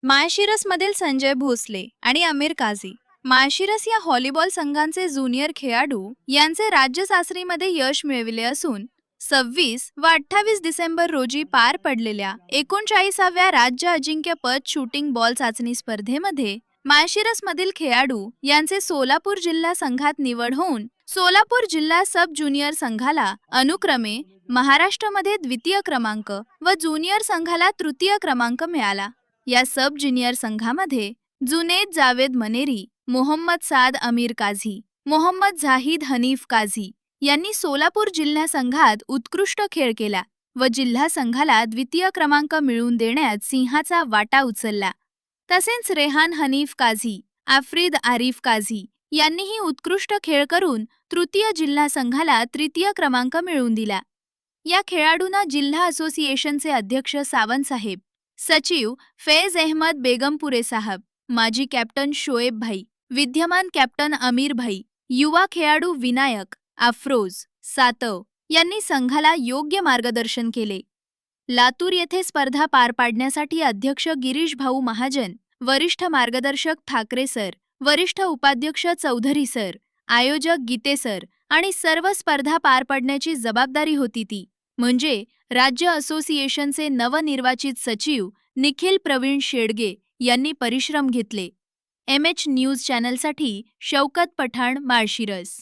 माळशिरसमधील संजय भोसले आणि आमिर काझी माळशिरस या व्हॉलीबॉल संघांचे ज्युनियर खेळाडू यांचे राज्य सासरीमध्ये यश मिळविले असून 26 व 28 डिसेंबर रोजी पार पडलेल्या 39व्या राज्य अजिंक्यपद शूटिंग बॉल चाचणी स्पर्धेमध्ये माळशिरसमधील खेळाडू यांचे सोलापूर जिल्हा संघात निवड होऊन सोलापूर जिल्हा सब ज्युनियर संघाला अनुक्रमे महाराष्ट्रामध्ये द्वितीय क्रमांक व ज्युनियर संघाला तृतीय क्रमांक मिळाला। या सब ज्युनियर संघामध्ये जुनेद जावेद मनेरी, मोहम्मद साद अमीर काझी, मोहम्मद झाहिद हनीफ काझी यांनी सोलापूर जिल्हा संघात उत्कृष्ट खेळ केला व जिल्हा संघाला द्वितीय क्रमांक मिळवून देण्यात सिंहाचा वाटा उचलला। तसेच रेहान हनीफ काझी, आफ्रिद आरिफ काझी यांनीही उत्कृष्ट खेळ करून तृतीय जिल्हा संघाला तृतीय क्रमांक मिळवून दिला। या खेळाडूंना जिल्हा असोसिएशनचे अध्यक्ष सावंत साहेब, सचिव फैज अहमद बेगमपुरे साहब, माजी कॅप्टन शोएब भाई, विद्यमान कॅप्टन अमीर भाई, युवा खेळाडू विनायक, अफरोज, सातव यांनी संघाला योग्य मार्गदर्शन केले। लातूर येथे स्पर्धा पार पाडण्यासाठी अध्यक्ष गिरीश भाऊ महाजन, वरिष्ठ मार्गदर्शक ठाकरे सर, वरिष्ठ उपाध्यक्ष चौधरी सर, आयोजक गीते सर आणि सर्व स्पर्धा पार पाडण्याची जबाबदारी होती ती म्हणजे राज्य असोसिएशनचे नवनिर्वाचित सचिव निखिल प्रवीण शेडगे यांनी परिश्रम घेतले। MH न्यूज चॅनलसाठी शौकत पठाण, माळशिरस।